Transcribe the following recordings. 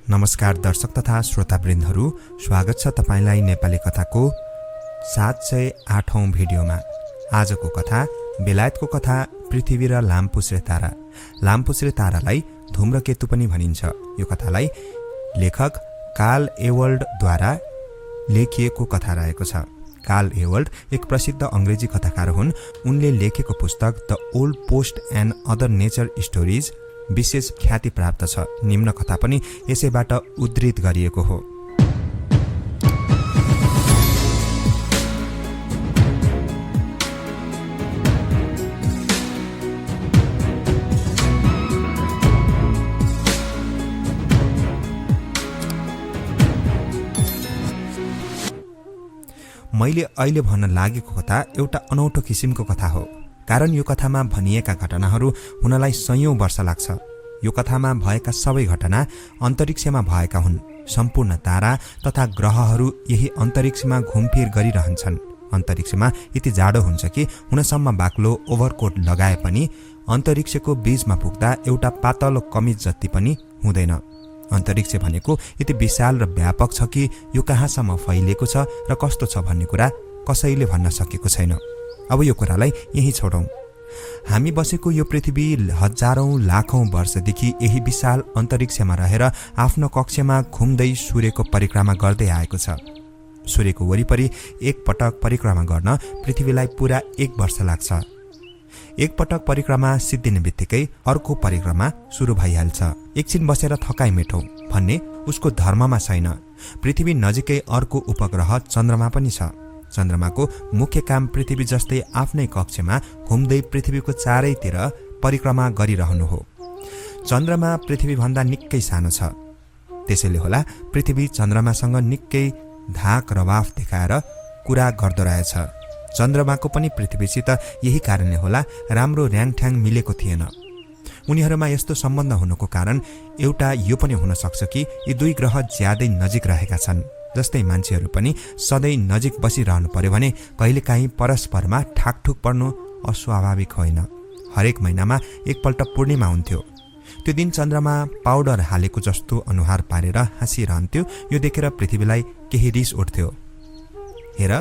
नमस्कार दर्शक तथा श्रोतावृन्दहरू, स्वागत छ तपाईलाई नेपाली कथाको 708औं भिडियोमा। आजको कथा बेलायतको कथा पृथ्वी र लामपुछ्रे तारा। लामपुछ्रे तारालाई धूम्रकेतु पनि भनिन्छ। यो कथालाई लेखक कार्ल एवल्डद्वारा लेखिएको कथा रहेको छ। कार्ल एवल्ड एक प्रसिद्ध अंग्रेजी कथाकार हुन्। उनले लेखेको पुस्तक the old post and other nature stories विशेष ख्याति प्राप्त छ। निम्न कथा पनि यसैबाट उद्धृत गरिएको हो। मैले अहिले भन्न लागेको कथा एउटा अनौठो किसिमको कथा हो, कारण यो कथामा भनिएका घटनाहरू हुनलाई सयौं वर्ष लाग्छ। यो कथामा भएका सबै घटना अन्तरिक्षमा भएका हुन्। सम्पूर्ण तारा तथा ग्रहहरू यही अन्तरिक्षमा घुमफिर गरिरहन्छन्। अन्तरिक्षमा यति जाडो हुन्छ कि हुनसम्म बाक्लो ओभरकोट लगाए पनि अन्तरिक्षको बीचमा पुग्दा एउटा पातलो कमिज जति पनि हुँदैन। अन्तरिक्ष भनेको यति विशाल र व्यापक छ कि यो कहाँसम्म फैलिएको छ र कस्तो छ भन्ने कुरा कसैले भन्न सकेको छैन। अब यो कुरालाई यही छोडौं। हामी बसेको यो पृथ्वी हजारौं लाखौं वर्षदेखि यही विशाल अन्तरिक्षमा रहेर आफ्नो कक्षमा घुम्दै सूर्यको परिक्रमा गर्दै आएको छ। सूर्यको वरिपरि एक पटक परिक्रमा गर्न पृथ्वीलाई पूरा 1 वर्ष लाग्छ। एक पटक परिक्रमा सिद्धिने बित्तिकै अर्को परिक्रमा सुरु भइहाल्छ। एकछिन बसेर थकाइ मेटौं भन्ने उसको धर्ममा छैन। पृथ्वी नजिकै अर्को उपग्रह चन्द्रमा पनि छ। चन्द्रमाको मुख्य काम पृथ्वी जस्तै आफ्नै कक्षमा घुम्दै पृथ्वीको चारैतिर परिक्रमा गरिरहनु हो। चन्द्रमा पृथ्वीभन्दा निकै सानो छ। त्यसैले होला पृथ्वी चन्द्रमासँग निकै धाक रवाफ देखाएर कुरा गर्दो रहेछ। चन्द्रमाको पनि पृथ्वीसित यही कारणले होला राम्रो र्याङठ्याङ मिलेको थिएन। उनीहरूमा यस्तो सम्बन्ध हुनुको कारण एउटा यो पनि हुन सक्छ कि यी दुई ग्रह ज्यादै नजिक रहेका छन्। जस्तै मान्छेहरू पनि सधैँ नजिक बसिरहनु पर्यो भने कहिलेकाहीँ परस्परमा ठाकठुक पर्नु अस्वाभाविक होइन। हरेक महिनामा एकपल्ट पूर्णिमा हुन्थ्यो। त्यो दिन चन्द्रमा पाउडर हालेको जस्तो अनुहार पारेर हाँसिरहन्थ्यो। यो देखेर पृथ्वीलाई केही रिस उठ्थ्यो। हेर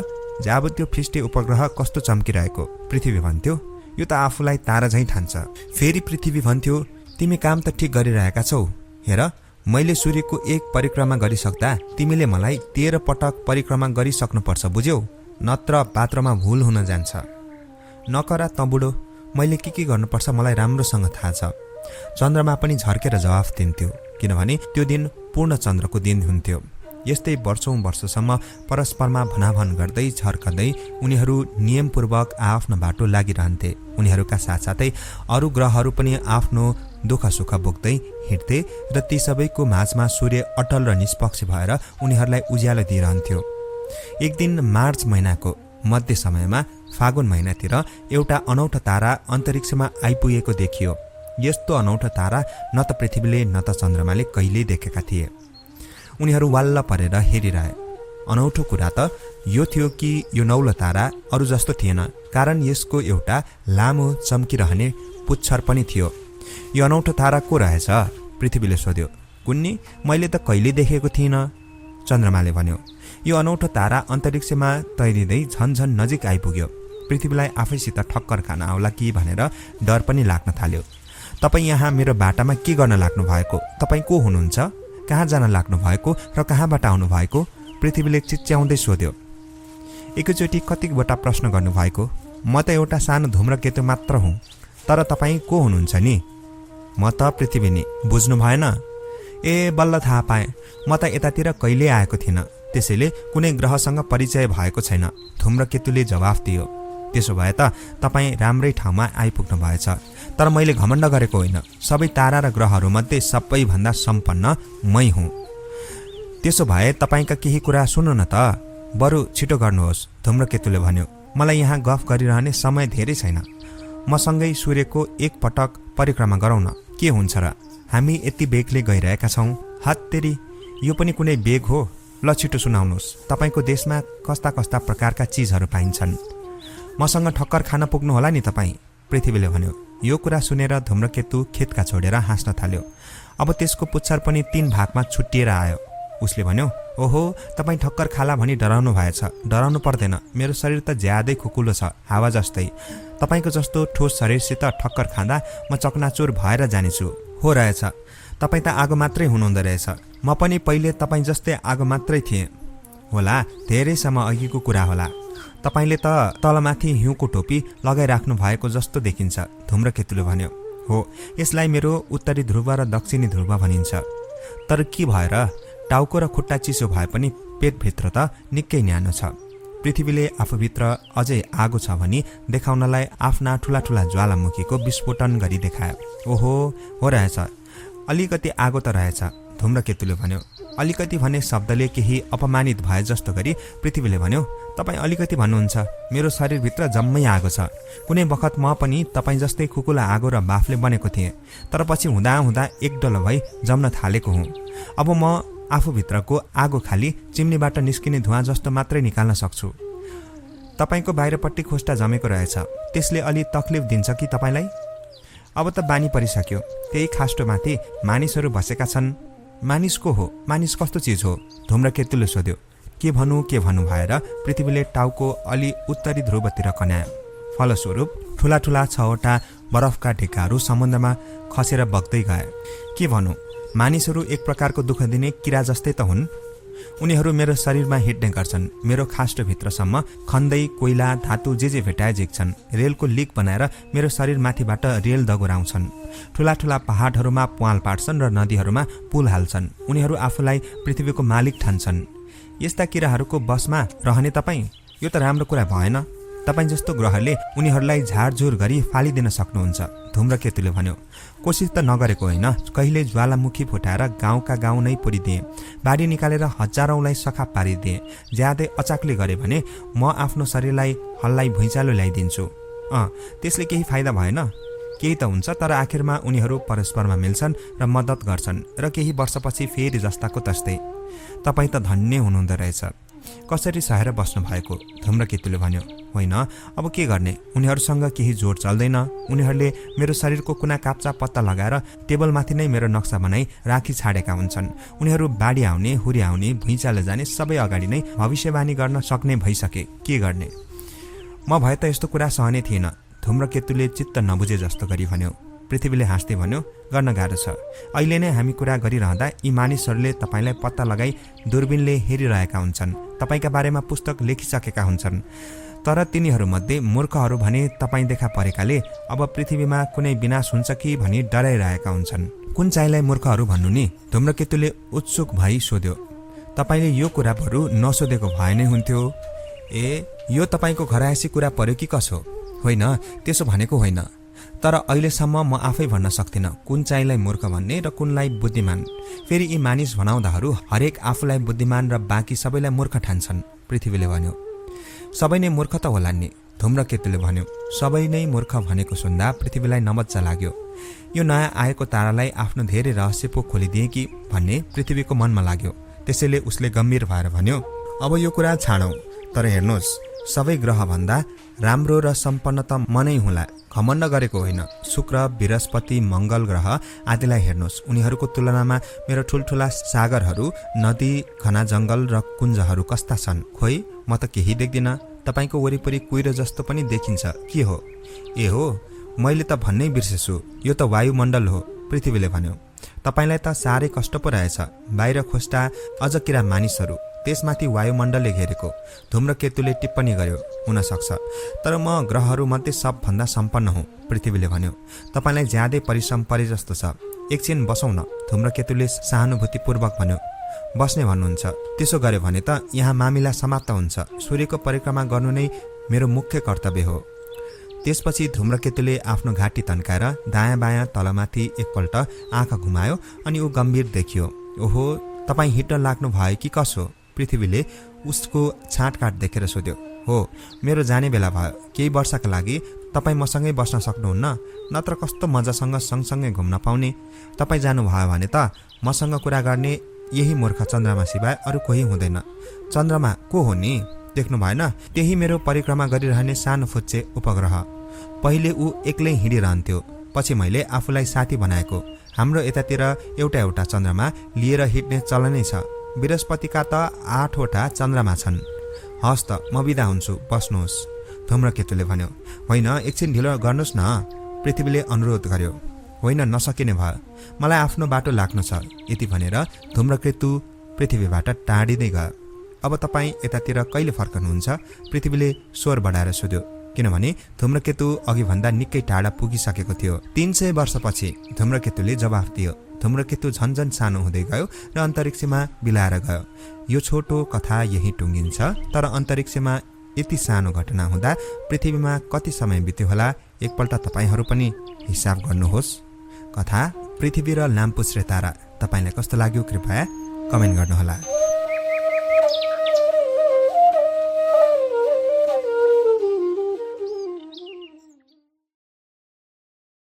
जब त्यो फिस्टे उपग्रह कस्तो चम्किरहेको, पृथ्वी भन्थ्यो। यो त आफूलाई तारा झैं ठान्छ। फेरि पृथ्वी भन्थ्यो, तिमी काम त ठिक गरिरहेका छौ। हेर मैले सूर्यको 1 परिक्रमा गरिसक्दा तिमीले मलाई 13 पटक परिक्रमा गरिसक्नुपर्छ, बुझ्यौ? नत्र पात्रमा भूल हुन जान्छ। नकरा त बुढो, मैले के गर्नुपर्छ मलाई राम्रोसँग थाहा छ। चन्द्रमा पनि झर्केर जवाफ दिन्थ्यो, किनभने त्यो दिन पूर्ण चन्द्रको दिन हुन्थ्यो। यस्तै वर्षौं वर्षसम्म परस्परमा भनाभन गर्दै झर्कदै उनीहरू नियमपूर्वक आफ्नो बाटो लागिरहन्थे। उनीहरूका साथसाथै अरू ग्रहहरू पनि आफ्नो दुःख सुख बोक्दै हिँड्थे र ती सबैको माझमा सूर्य अटल र निष्पक्ष भएर उनीहरूलाई उज्यालो दिइरहन्थ्यो। एक दिन मार्च महिनाको मध्य समयमा फागुन महिनातिर एउटा अनौठो तारा अन्तरिक्षमा आइपुगेको देखियो। यस्तो अनौठो तारा न त पृथ्वीले न त चन्द्रमाले कहिल्यै देखेका थिए। उनीहरू वाल्ल परेर हेरिरहे। अनौठो कुरा त यो थियो कि यो नौलो तारा अरू जस्तो थिएन, कारण यसको एउटा लामो चम्किरहने पुच्छर पनि थियो। यो अनौठो तारा को रहेछ? पृथ्वीले सोध्यो। कुन्नी, मैले त कहिले देखेको थिइनँ, चन्द्रमाले भन्यो। यो अनौठो तारा अन्तरिक्षमा तैरिँदै झन्झन नजिक आइपुग्यो। पृथ्वीलाई आफैसित ठक्कर खान आउला कि भनेर डर पनि लाग्न थाल्यो। तपाईँ यहाँ मेरो बाटामा के गर्न लाग्नु भएको? तपाईँ को हुनुहुन्छ? कहाँ जान लाग्नु भएको र कहाँबाट आउनु भएको? पृथ्वीले चिच्याउँदै सोध्यो। एकैचोटि कतिवटा प्रश्न गर्नुभएको? म त एउटा सानो धूम्रकेतु मात्र हुँ। तर तपाईँ को हुनुहुन्छ नि? म त पृथ्वी नि, बुझ्नु भएन? ए बल्ल थाहा पाएँ। म त यतातिर कहिल्यै आएको थिइनँ, त्यसैले कुनै ग्रहसँग परिचय भएको छैन, धूम्रकेतुले जवाफ दियो। त्यसो भए त तपाईँ राम्रै ठाउँमा आइपुग्नु भएछ। तर मैले घमण्ड गरेको होइन। सबै तारा र ग्रहहरूमध्ये सबैभन्दा सम्पन्न मै हुँ। त्यसो भए तपाईँका केही कुरा सुन्नु न त, बरु छिटो गर्नुहोस्, धूम्रकेतुले भन्यो। मलाई यहाँ गफ गरिरहने समय धेरै छैन। मसँगै सूर्यको 1 पटक परिक्रमा गरौँ न, के हुन्छ र? हामी यति बेगले गइरहेका छौँ। हत्तेरी, यो पनि कुनै बेग हो? ल छिटो सुनाउनुहोस्, तपाईँको देशमा कस्ता कस्ता प्रकारका चिजहरू पाइन्छन्? मसँग ठक्कर खान पुग्नु होला नि तपाईँ, पृथ्वीले भन्यो। यो कुरा सुनेर धूम्रकेतु खेतका छोडेर हाँस्न थाल्यो। अब त्यसको पुच्छर पनि 3 भागमा छुट्टिएर आयो। उसले भन्यो, ओहो, तपाईँ ठक्कर खाला भनी डराउनु भएछ। डराउनु पर्दैन, मेरो शरीर त ज्यादै खुकुलो छ, हावा जस्तै। तपाईँको जस्तो ठोस शरीरसित ठक्कर खाँदा म चकनाचुर भएर जानेछु। हो रहेछ, तपाईँ त आगो मात्रै हुनुहुँदो रहेछ। म पनि पहिले तपाईँ जस्तै आगो मात्रै थिएँ होला, धेरै समय अघिको कुरा होला। तपाईँले त तलमाथि हिउँको टोपी लगाइराख्नु भएको जस्तो देखिन्छ, धूम्रकेतुले भन्यो। हो, यसलाई मेरो उत्तरी ध्रुव र दक्षिणी ध्रुव भनिन्छ। तर के भएर टाउको र खुट्टा चिसो भए पनि पेटभित्र त निकै न्यानो छ। पृथ्वीले आफूभित्र अझै आगो छ भनी देखाउनलाई आफ्ना ठुला ठुला ज्वालामुखीको विस्फोटन गरी देखायो। ओहो, हो रहेछ, अलिकति आगो त रहेछ, धूम्रकेतुले भन्यो। अलिकति भन्ने शब्दले केही अपमानित भए जस्तो गरी पृथ्वीले भन्यो, तपाईँ अलिकति भन्नुहुन्छ, मेरो शरीरभित्र जम्मै आगो छ। कुनै बखत म पनि तपाईँ जस्तै खुकुला आगो र बाफले बनेको थिएँ, तर पछि हुँदा हुँदा एकदल भई जम्न थालेको हुँ। अब म आफूभित्रको आगो खाली चिम्नीबाट निस्किने धुवाँ जस्तो मात्रै निकाल्न सक्छु। तपाईँको बाहिरपट्टि खोस्टा जमेको रहेछ, त्यसले अलि तकलिफ दिन्छ कि तपाईँलाई? अब त बानी परिसक्यो, त्यही खास्टोमाथि मानिसहरू बसेका छन्। मानिस को हो? मानिस कस्तो चिज हो? धूम्रकेतुले सोध्यो। के भनौँ भएर पृथ्वीले टाउको अलि उत्तरी ध्रुवतिर कन्यायो। फलस्वरूप ठुला ठुला 6वटा बरफका ढिकाहरू समुद्रमा खसेर बग्दै गए। के भनौँ, मानिसहरू एक प्रकारको दुःख दिने किरा जस्तै त हुन्। उनीहरू मेरो शरीरमा हिँड्ने गर्छन्, मेरो खास्टोभित्रसम्म खन्दै कोइला धातु जे भेटाए झिक्छन्। रेलको लिक बनाएर मेरो शरीर माथिबाट रेल दगुराउँछन्। ठुला ठुला पहाडहरूमा प्वाल पार्छन् र नदीहरूमा पुल हाल्छन्। उनीहरू आफूलाई पृथ्वीको मालिक ठान्छन्। यस्ता किराहरूको बसमा रहने तपाईँ, यो त राम्रो कुरा भएन। तपाईँ जस्तो ग्रहले उनीहरूलाई झारझुर गरी फालिदिन सक्नुहुन्छ, धूम्रकेतुले भन्यो। कोसिस त नगरेको होइन, कहिले ज्वालामुखी फुटाएर गाउँका गाउँ नै पुरिदिएँ, बारी निकालेर हजारौँलाई सखा पारिदिएँ। ज्यादै अचाकले गरे भने म आफ्नो शरीरलाई हल्लाई भुइँचालो ल्याइदिन्छु। त्यसले केही फाइदा भएन? केही त हुन्छ, तर आखिरमा उनीहरू परस्परमा मिल्छन् र मद्दत गर्छन् र केही वर्षपछि फेरि जस्ताको तस्तै। तपाईँ त धन्य हुनुहुँदो रहेछ। कसरी सहेर बस्नु भएको? धूम्रकेतुले भन्यो। होइन, अब के गर्ने, उनीहरूसँग केही जोड चल्दैन। उनीहरूले मेरो शरीरको कुना काप्चा पत्ता लगाएर टेबलमाथि नै मेरो नक्सा बनाई राखी छाडेका हुन्छन्। उनीहरू बाढी आउने, हुरी आउने, भुइँचालो जाने सबै अगाडि नै भविष्यवाणी गर्न सक्ने भइसके। के गर्ने? म भए त यस्तो कुरा सहने थिएन, धूम्रकेतुले चित्त नबुझे जस्तो गरी भन्यो। पृथ्वीले हाँस्दै भन्यो, गर्न गाह्रो छ। अहिले नै हामी कुरा गरिरहँदा यी मानिसहरूले तपाईँलाई पत्ता लगाई दूरबीनले हेरिरहेका हुन्छन्, तपाईँका बारेमा पुस्तक लेखिसकेका हुन्छन्। तर तिनीहरूमध्ये मूर्खहरू भने तपाईँ देखा परेकाले अब पृथ्वीमा कुनै विनाश हुन्छ कि भनी डराइरहेका हुन्छन्। कुन चाहिँलाई मूर्खहरू भन्नु नि? धूम्रकेतुले उत्सुक भई सोध्यो। तपाईँले यो कुरा बरु नसोधेको भए नै हुन्थ्यो। यो तपाईँको घरायसी कुरा पर्यो कि कसो? होइन, त्यसो भनेको होइन, तर अहिलेसम्म म आफै भन्न सक्दिनँ कुन चाहिँलाई मूर्ख भन्ने र कुनलाई बुद्धिमान। फेरि यी मानिस भनाउँदाहरू हरेक आफूलाई बुद्धिमान र बाँकी सबैलाई मूर्ख ठान्छन्, पृथ्वीले भन्यो। सबै नै मूर्ख त होलान् नि, धूम्रकेतुले भन्यो। सबै नै मूर्ख भनेको सुन्दा पृथ्वीलाई नमज्जा लाग्यो। यो नयाँ आएको तारालाई आफ्नो धेरै रहस्य पो खोलिदिए कि भन्ने पृथ्वीको मनमा लाग्यो। त्यसैले उसले गम्भीर भएर भन्यो, अब यो कुरा छाडौँ, तर हेर्नुहोस्, सबै ग्रहभन्दा राम्रो र सम्पन्न त म नै हुँला। घमण्ड गरेको होइन। शुक्र, बृहस्पति, मङ्गल ग्रह आदिलाई हेर्नुहोस्, उनीहरूको तुलनामा मेरो ठुल्ठुला सागरहरू, नदी, घना जङ्गल र कुञ्जहरू कस्ता छन्? खोइ, म त केही देख्दिनँ। तपाईँको वरिपरि कुहिरो जस्तो पनि देखिन्छ। के हो? ए हो, मैले त भन्नै बिर्सेछु, यो त वायुमण्डल हो, पृथ्वीले भन्यो। तपाईँलाई त साह्रै कष्ट पो रहेछ। बाहिर खोस्टा अझ किरा मानिसहरू, त्यसमाथि वायुमण्डलले घेरेको, धूम्रकेतुले टिप्पणी गर्यो। हुन सक्छ, तर म ग्रहहरूमध्ये सबभन्दा सम्पन्न हुँ, पृथ्वीले भन्यो। तपाईँलाई ज्यादै परिश्रम परे जस्तो छ। एकछिन बसौँ न, धूम्रकेतुले सहानुभूतिपूर्वक भन्यो। बस्ने भन्नुहुन्छ? त्यसो गर्यो भने त यहाँ मामिला समाप्त हुन्छ। सूर्यको परिक्रमा गर्नु नै मेरो मुख्य कर्तव्य हो। त्यसपछि धूम्रकेतुले आफ्नो घाँटी तन्काएर दायाँ बायाँ तलमाथि एकपल्ट आँखा घुमायो अनि ऊ गम्भीर देखियो। ओहो, तपाईँ हिँड्न लाग्नु भयो कि कसो? पृथ्वीले उसको छाँटकाट देखेर सोध्यो। हो, मेरो जाने बेला भयो। केही वर्षका लागि तपाईँ मसँगै बस्न सक्नुहुन्न? नत्र कस्तो मजासँग सँगसँगै घुम्न पाउने। तपाईँ जानुभयो भने त मसँग कुरा गर्ने यही मूर्ख चन्द्रमा सिवाय अरू कोही हुँदैन। चन्द्रमा को हो नि? देख्नु भएन? त्यही मेरो परिक्रमा गरिरहने सानो फुच्चे उपग्रह। पहिले ऊ एक्लै हिँडिरहन्थ्यो, पछि मैले आफूलाई साथी बनाएको। हाम्रो यतातिर एउटा एउटा चन्द्रमा लिएर हिँड्ने चलनै छ। बृहस्पतिका त 8वटा चन्द्रमा छन्। हस् त, म बिदा हुन्छु, बस्नुहोस्। धूम्रकेतुले भन्यो। होइन, एकछिन ढिलो गर्नुहोस् न, पृथ्वीले अनुरोध गर्यो। होइन, नसकिने भयो, मलाई आफ्नो बाटो लाग्नु छ। यति भनेर धूम्रकेतु पृथ्वीबाट टाढिँदै गयो। अब तपाईँ यतातिर कहिले फर्कनुहुन्छ? पृथ्वीले स्वर बढाएर सोध्यो, किनभने धूम्रकेतु अघिभन्दा निकै टाढा पुगिसकेको थियो। 300 वर्षपछि धूम्रकेतुले जवाफ दियो। धूम्रकेतु झन्झन सानो हुँदै गयो र अन्तरिक्षमा बिलाएर गयो। यो छोटो कथा यही टुङ्गिन्छ, तर अन्तरिक्षमा यति सानो घटना हुँदा पृथ्वीमा कति समय बित्यो होला, एकपल्ट तपाईँहरू पनि हिसाब गर्नुहोस्। कथा पृथ्वी र लामपुच्छ्रे तारा तपाईँलाई कस्तो लाग्यो कृपया कमेन्ट गर्नुहोला।